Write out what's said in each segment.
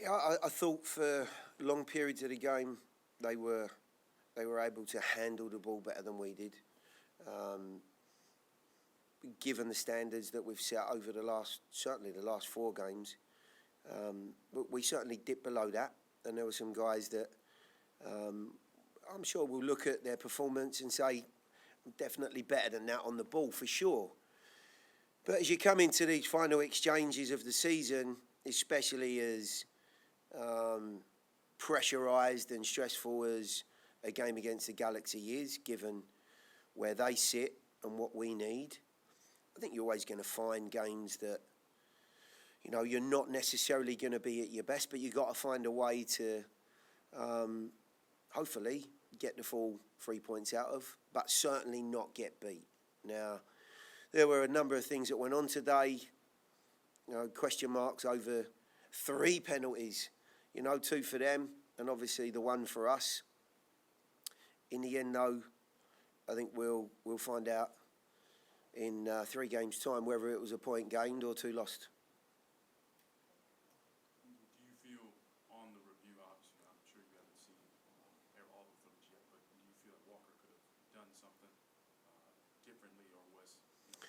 Yeah, I thought for long periods of the game they were they were able to handle the ball better than we did. Um, Given the standards that we've set over certainly the last four games, but we certainly dipped below that. And there were some guys that um, I'm sure will look at their performance and say, definitely better than that on the ball for sure. But as you come into these final exchanges of the season, especially as um, pressurised and stressful as a game against the Galaxy is, given where they sit and what we need, I think you're always going to find games that, you're not necessarily going to be at your best, but you've got to find a way to hopefully get the full 3 points out of, but certainly not get beat. Now, there were a number of things that went on today, question marks over three penalties, two for them and obviously the one for us. In the end, though, I think we'll find out in 3 games' time whether it was a point gained or 2 lost. Do you feel on the review, obviously, I'm sure you haven't seen all the footage yet, but do you feel like Walker could have done something differently, or do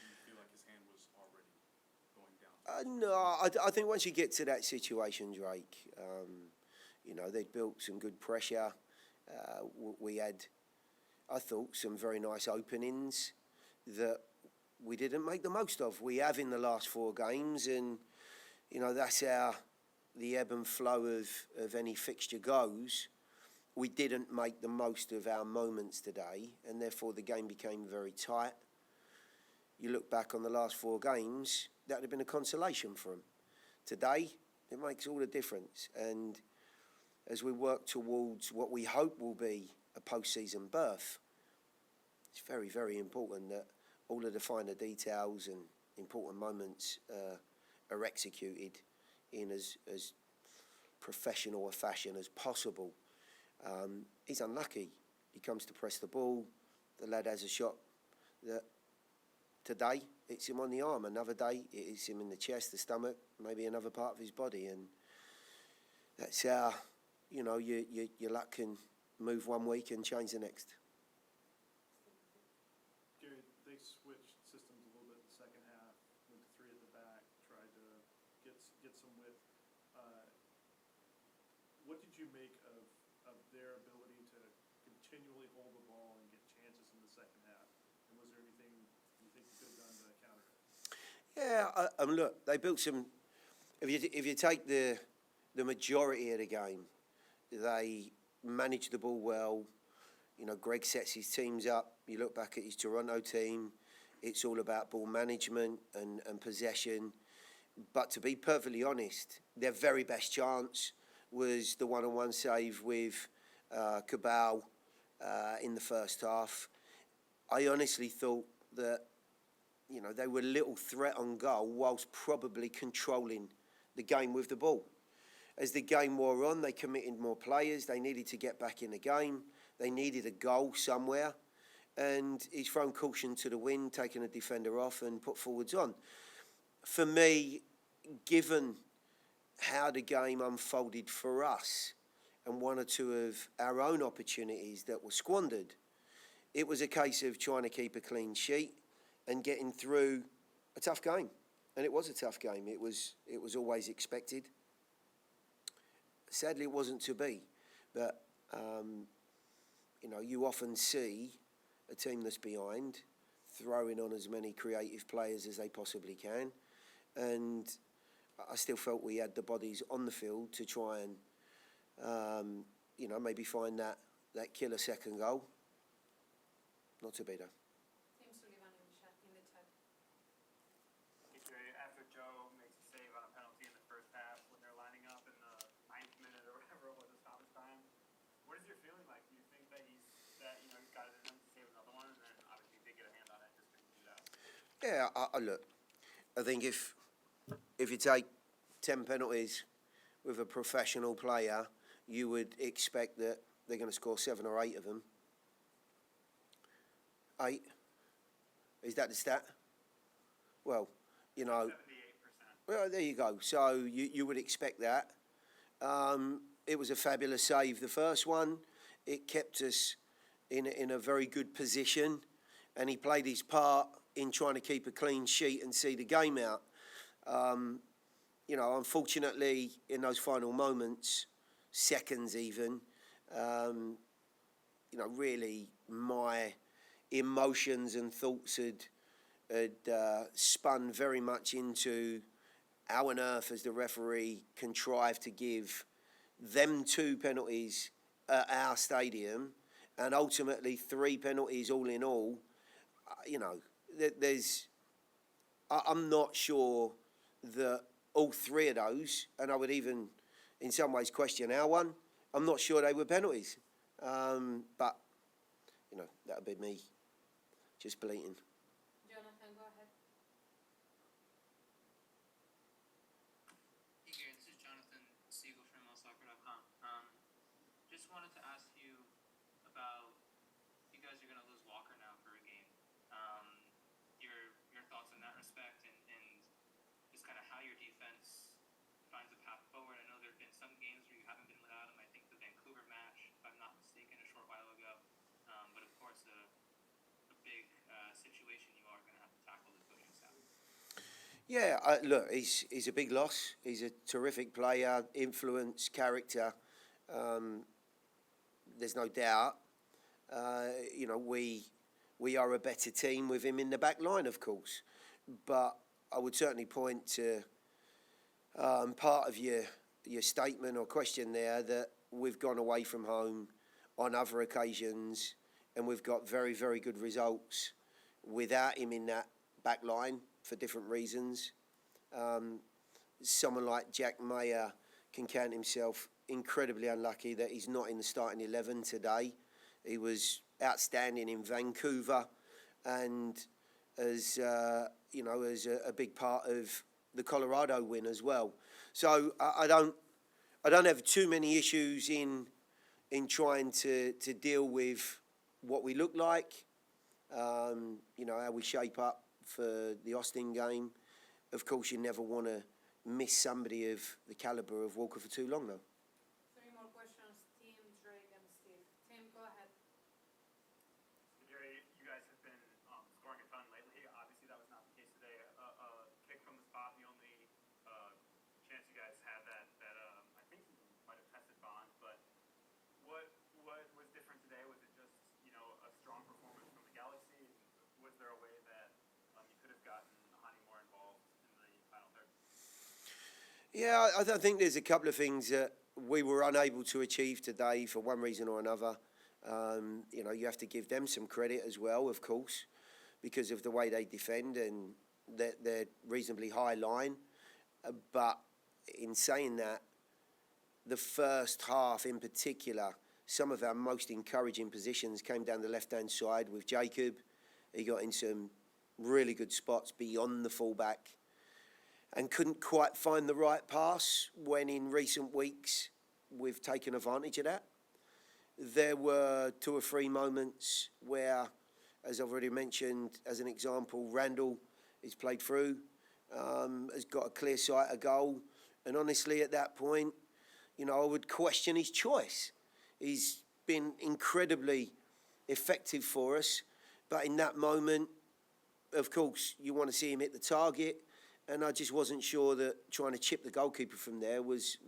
you feel like his hand was already going down? No, I think once you get to that situation, Drake, they'd built some good pressure. We had, I thought, some very nice openings that we didn't make the most of. We have in the last 4 games, and that's how the ebb and flow of any fixture goes. We didn't make the most of our moments today, and therefore the game became very tight. You look back on the last 4 games, that would have been a consolation for them. Today, it makes all the difference. And as we work towards what we hope will be a post-season berth, it's very, very important that all of the finer details and important moments are executed in as professional a fashion as possible. He's unlucky. He comes to press the ball. The lad has a shot that today hits him on the arm. Another day it hits him in the chest, the stomach, maybe another part of his body. And that's how, your luck can move one week and change the next. Gary, they switched systems a little bit in the second half, went to 3 at the back, tried to get some width. What did you make of their ability to continually hold the ball and get chances in the second half? And was there anything you think you could have done to counter it? Yeah, look, they built some. If you take the majority of the game, they managed the ball well. Greg sets his teams up. You look back at his Toronto team, it's all about ball management and possession. But to be perfectly honest, their very best chance was the one-on-one save with Cabal in the first half. I honestly thought that, they were little threat on goal whilst probably controlling the game with the ball. As the game wore on, they committed more players. They needed to get back in the game. They needed a goal somewhere. And he's thrown caution to the wind, taken a defender off and put forwards on. For me, given how the game unfolded for us and 1 or 2 of our own opportunities that were squandered, it was a case of trying to keep a clean sheet and getting through a tough game. And it was a tough game. It was always expected. Sadly, it wasn't to be. But, you often see a team that's behind throwing on as many creative players as they possibly can. And I still felt we had the bodies on the field to try and, maybe find that killer second goal. Not to be though. Tim Sullivan in the chat. After Joe makes a save on a penalty in the first half, when they're lining up in the 9th minute or whatever it was, the stoppage time, what is your feeling like? Do you think that he's got it in him to save another one, and then obviously they get a hand on it, just couldn't do that? Yeah, look, I think if you take 10 penalties with a professional player, you would expect that they're going to score 7 or 8 of them. 8? Is that the stat? Well, 78%. Well, there you go. So you would expect that. It was a fabulous save, the first one. It kept us in a very good position, and he played his part in trying to keep a clean sheet and see the game out. You know, unfortunately, in those final moments, seconds even, you know, really my emotions and thoughts had spun very much into how on earth has the referee contrived to give them 2 penalties at our stadium and ultimately 3 penalties all in all. You know, I'm not sure that all 3 of those, and I would even in some ways question our one, I'm not sure they were penalties. But, you know, that would be me just bleating. Jonathan, go ahead. Hey Gary, this is Jonathan Siegel from MLSoccer.com. Just wanted to ask you about, you guys are going to lose Walker now for a game. Your thoughts in that respect, and just kind of how your defense finds a path forward. I know there have been some games where you haven't been without him. I think the Vancouver match, if I'm not mistaken, a short while ago. But of course, a big situation you are going to have to tackle the coaching staff. Yeah, look, he's a big loss. He's a terrific player, influence, character. There's no doubt. You know, we are a better team with him in the back line, of course. But I would certainly point to part of your statement or question there that we've gone away from home on other occasions and we've got very, very good results without him in that back line for different reasons. Someone like Jack Mayer can count himself incredibly unlucky that he's not in the starting 11 today. He was outstanding in Vancouver and as you know, as a big part of the Colorado win as well. So I don't have too many issues in trying to deal with what we look like, you know, how we shape up for the Austin game. Of course, you never want to miss somebody of the caliber of Walker for too long, though. 3 more questions, Tim, Drake, and Steve. Tim, go ahead. Gary, you guys have been scoring a ton lately. Obviously, that was not the case today. Kick from the spot, the only chance you guys had that I think might have tested Bond. But what was different today? Was it just, you know, a strong performance from the Galaxy? Was there a way that you could have gotten Hani more involved in the final third? Yeah, I think there's a couple of things that we were unable to achieve today for one reason or another. You know, you have to give them some credit as well, of course, because of the way they defend and their reasonably high line. But in saying that, the first half in particular, some of our most encouraging positions came down the left-hand side with Jacob. He got in some really good spots beyond the fullback and couldn't quite find the right pass when in recent weeks we've taken advantage of that. There were 2 or 3 moments where, as I've already mentioned, as an example, Randall is played through, has got a clear sight of goal. And honestly, at that point, you know, I would question his choice. He's been incredibly effective for us. But in that moment, of course, you want to see him hit the target. And I just wasn't sure that trying to chip the goalkeeper from there was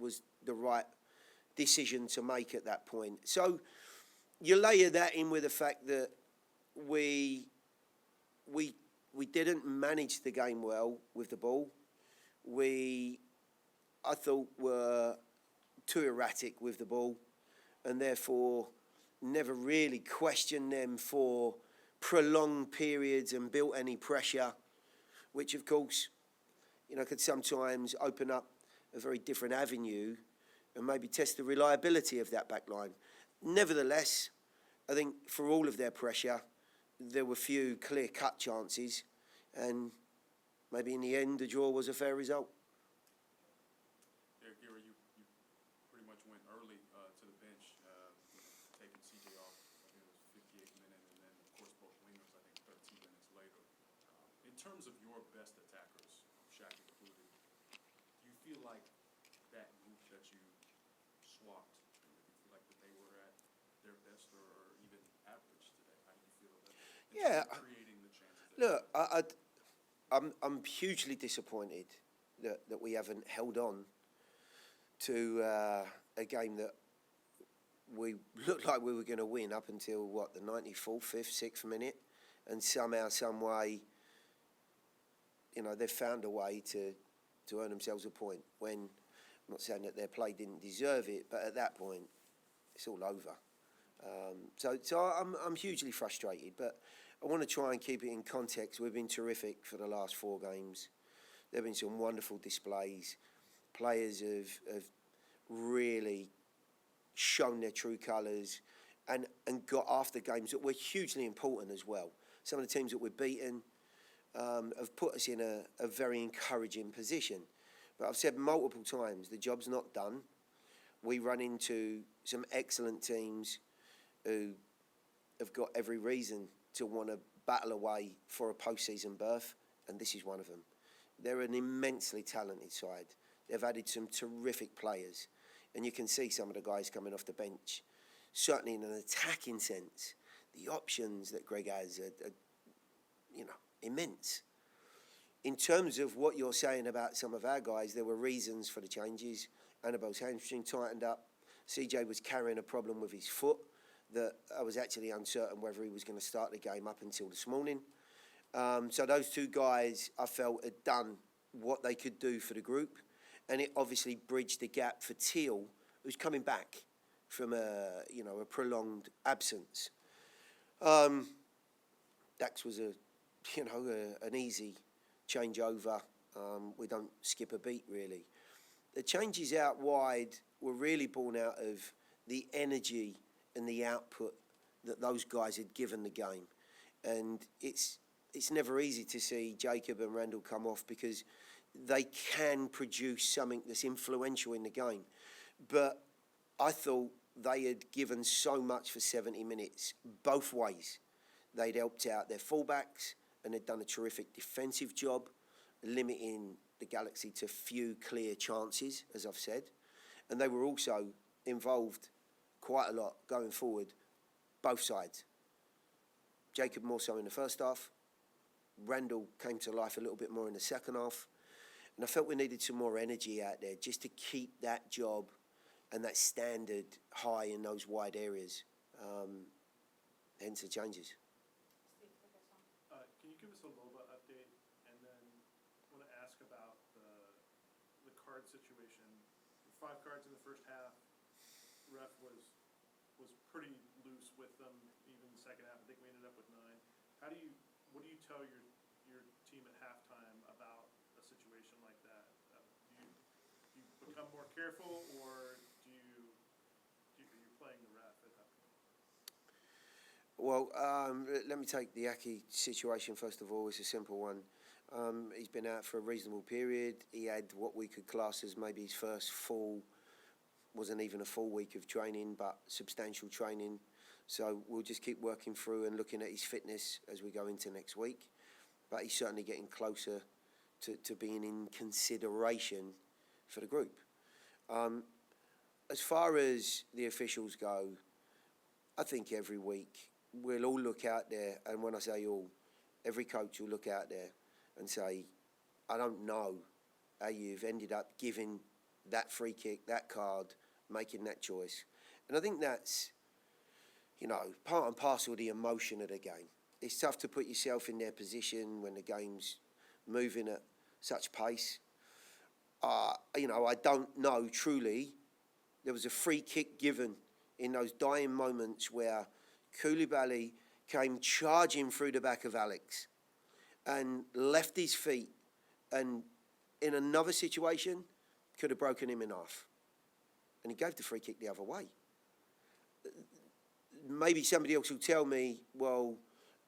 the right decision to make at that point. So you layer that in with the fact that we didn't manage the game well with the ball. I thought, were too erratic with the ball and therefore never really questioned them for prolonged periods and built any pressure, which of course, you know, could sometimes open up a very different avenue and maybe test the reliability of that back line. Nevertheless, I think for all of their pressure, there were few clear-cut chances, and maybe in the end, the draw was a fair result. Yeah, Gary, you pretty much went early to the bench, taking CJ off. I think it was 58th minute, and then, of course, both wingers, I think, 13 minutes later. In terms of your best attackers, Shaq included, do you feel like that group that you in terms Yeah. of creating the chances? Look, I'm hugely disappointed that we haven't held on to a game that we looked like we were going to win up until, what, the 94th, 5th, 6th minute, and somehow, some way, you know, they've found a way to earn themselves a point when, I'm not saying that their play didn't deserve it, but at that point, it's all over. So I'm hugely frustrated, but I want to try and keep it in context. We've been terrific for the last 4 games. There have been some wonderful displays. Players have really shown their true colours and got after games that were hugely important as well. Some of the teams that we've beaten have put us in a very encouraging position. But I've said multiple times, the job's not done. We run into some excellent teams who have got every reason to want to battle away for a post-season berth, and this is one of them. They're an immensely talented side. They've added some terrific players, and you can see some of the guys coming off the bench. Certainly in an attacking sense, the options that Greg has are immense. In terms of what you're saying about some of our guys, there were reasons for the changes. Annabelle's hamstring tightened up. CJ was carrying a problem with his foot that I was actually uncertain whether he was going to start the game up until this morning. So those 2 guys, I felt, had done what they could do for the group, and it obviously bridged the gap for Teal, who's coming back from a prolonged absence. Dax was an easy changeover. We don't skip a beat, really. The changes out wide were really born out of the energy and the output that those guys had given the game. And it's never easy to see Jacob and Randall come off because they can produce something that's influential in the game. But I thought they had given so much for 70 minutes, both ways. They'd helped out their fullbacks and they'd done a terrific defensive job, limiting the Galaxy to few clear chances, as I've said. And they were also involved quite a lot going forward, both sides. Jacob more so in the first half. Randall came to life a little bit more in the second half. And I felt we needed some more energy out there just to keep that job and that standard high in those wide areas. Hence the changes. Can you give us a Loba update? And then I want to ask about the card situation. 5 cards in the first half. Ref was pretty loose with them. Even the second half, I think we ended up with 9. What do you tell your team at halftime about a situation like that? Do you become more careful, or are you playing the ref at that point? Well, let me take the Aki situation first of all. It's a simple one. He's been out for a reasonable period. He had what we could class as maybe his first wasn't even a full week of training, but substantial training. So we'll just keep working through and looking at his fitness as we go into next week. But he's certainly getting closer to being in consideration for the group. As far as the officials go, I think every week we'll all look out there, and when I say all, every coach will look out there and say, I don't know how you've ended up giving that free kick, that card, making that choice. And I think that's, part and parcel of the emotion of the game. It's tough to put yourself in their position when the game's moving at such pace. I don't know truly. There was a free kick given in those dying moments where Koulibaly came charging through the back of Alex and left his feet, and in another situation could have broken him in half. And he gave the free kick the other way. Maybe somebody else will tell me, well,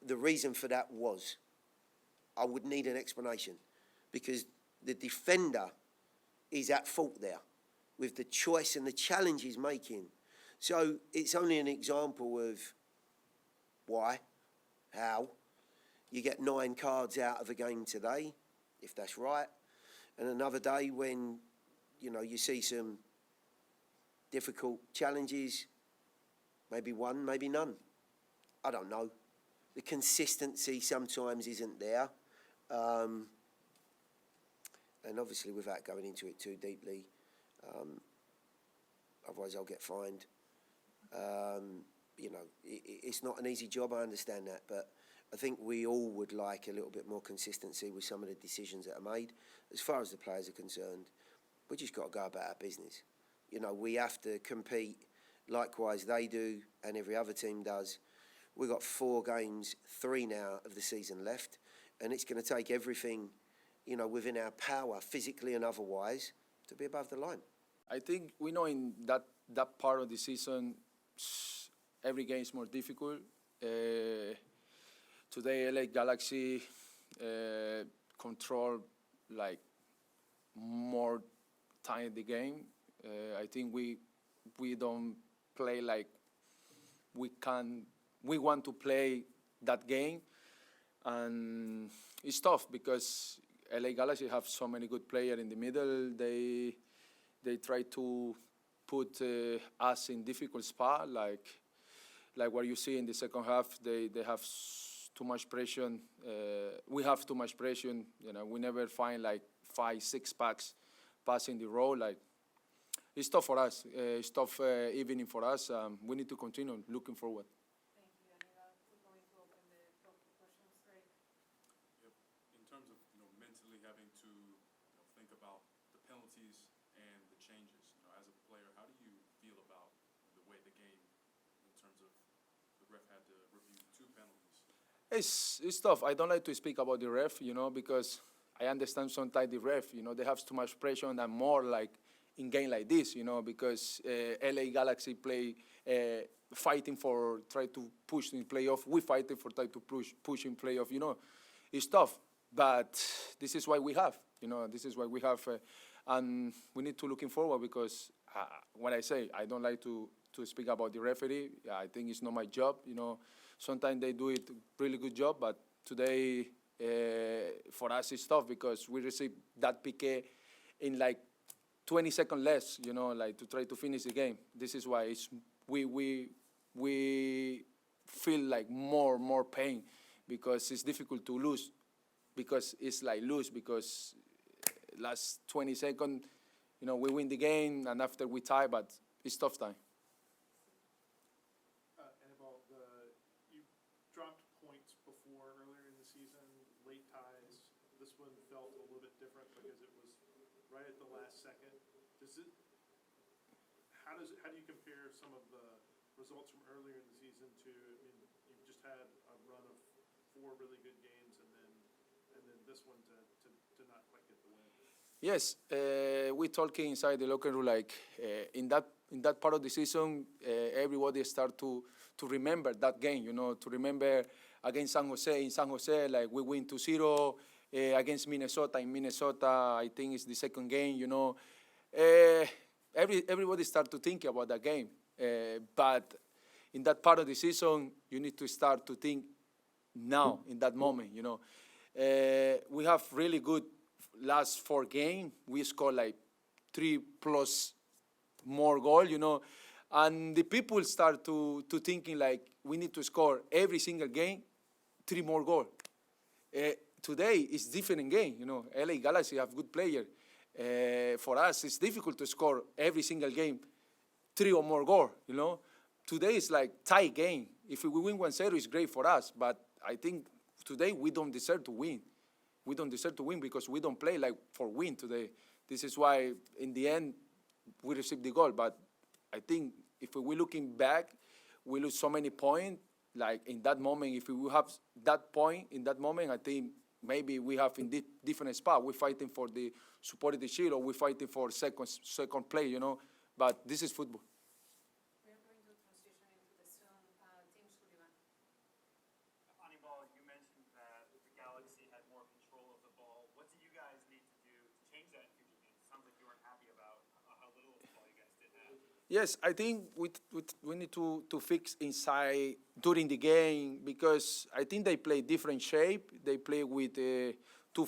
the reason for that was. I would need an explanation, because the defender is at fault there with the choice and the challenge he's making. So it's only an example of why, how. You get 9 cards out of a game today, if that's right, and another day when you see some difficult challenges, maybe 1, maybe none. I don't know. the consistency sometimes isn't there. And obviously, without going into it too deeply, otherwise I'll get fined. You know, it's not an easy job, I understand that, but I think we all would like a little bit more consistency with some of the decisions that are made. As far as the players are concerned, we just got to go about our business. You know, we have to compete likewise they do and every other team does. We've got 4 games, 3 now of the season left, and it's going to take everything, you know, within our power, physically and otherwise, to be above the line. I think we know in that part of the season, every game is more difficult. Today, LA Galaxy control like more time in the game. I think we don't play like we want to play that game, and it's tough because LA Galaxy have so many good players in the middle. They try to put us in difficult spot, like what you see in the second half. They have too much pressure. We have too much pressure. You know, we never find like 5-6 packs passing the road. Like, it's tough for us. It's tough evening for us. We need to continue looking forward. Thank you, Anila. We're going to open the floor for questions. Greg? Yep. In terms of, you know, mentally having to, you know, think about the penalties and the changes, you know, as a player, how do you feel about the way the game, in terms of the ref had to review 2 penalties? It's tough. I don't like to speak about the ref, you know, because I understand sometimes the ref, you know, they have too much pressure and I'm more like in game like this, you know, because LA Galaxy play fighting for try to push in playoff. We fighting for try to push in playoff, you know. It's tough, but this is why we have, you know, this is why we have, and we need to looking forward because when I say I don't like to speak about the referee, I think it's not my job, you know. Sometimes they do it really good job, but today for us it's tough because we received that PK in like 20 seconds less, you know, like to try to finish the game. This is why it's, we feel like more pain because it's difficult to lose, because it's like lose because last 20 seconds, you know, we win the game and after we tie, but it's tough time. Anibal, you dropped points before earlier in the season, late ties. This one felt a little bit different because it was right at the last second. How do you compare some of the results from earlier in the season to, I mean, you've just had a run of 4 really good games and then this one to not quite get the win? Yes, we talking inside the locker room like in that part of the season, everybody start to remember that game, you know, to remember against San Jose. In San Jose, like we win 2-0 against Minnesota. In Minnesota, I think it's the second game, you know. Everybody start to think about that game, but in that part of the season, you need to start to think now, in that moment, you know. We have really good last 4 games. We scored like 3+ more goal, you know, and the people start to thinking like we need to score every single game 3 more goals. Today is different game, you know. LA Galaxy have good players. For us, it's difficult to score every single game 3 or more goals, you know. Today is like tie game. If we win 1-0, it's great for us, but I think today we don't deserve to win. We don't deserve to win because we don't play like for win today. This is why, in the end, we received the goal. But I think if we're looking back, we lose so many points. Like in that moment, if we have that point in that moment, I think maybe we have in different spot. We're fighting for the supported shield or we're fighting for second play, you know. But this is football. We are going to transition into the Zoom. Tim Sullivan. Anibal, you mentioned that the Galaxy had more control of the ball. What do you guys need to do to change that in future games? It sounds like you weren't happy about how little of the ball you guys did have. Yes, I think we need to fix inside during the game because I think they play different shape. They play with 2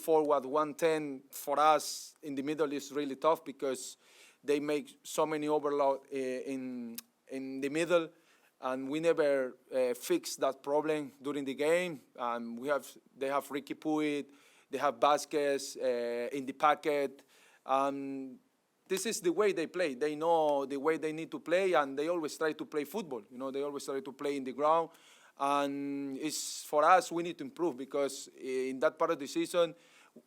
forward, 1-10. For us, in the middle is really tough because they make so many overload in the middle. and we never fixed that problem during the game. They have Ricky Puig, they have Vasquez in the packet. This is the way they play. They know the way they need to play, and they always try to play football. You know, they always try to play in the ground. And it's for us, we need to improve, because in that part of the season,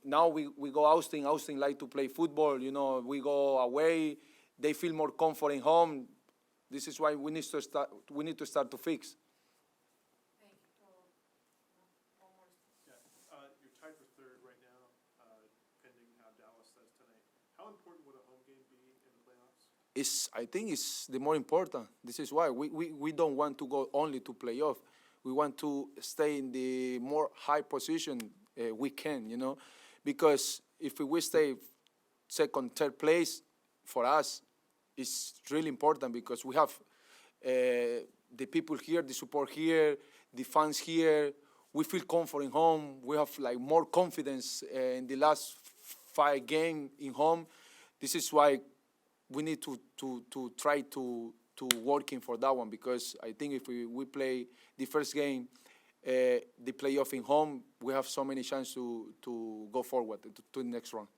now we go Austin. Austin like to play football. You know, we go away. They feel more comfort in home. This is why we need to start. We need to start to fix. Thank you. One more. Yeah, you're tied for third right now, pending how Dallas does tonight. How important would a home game be in the playoffs? I think it's the more important. This is why we don't want to go only to playoff. We want to stay in the more high position we can, you know, because if we stay second, third place, for us, it's really important, because we have the people here, the support here, the fans here. We feel comfort in home. We have like more confidence in the last 5 games in home. This is why we need to try to working for that one, because I think if we play the first game, the playoff in home, we have so many chances to go forward to the next round.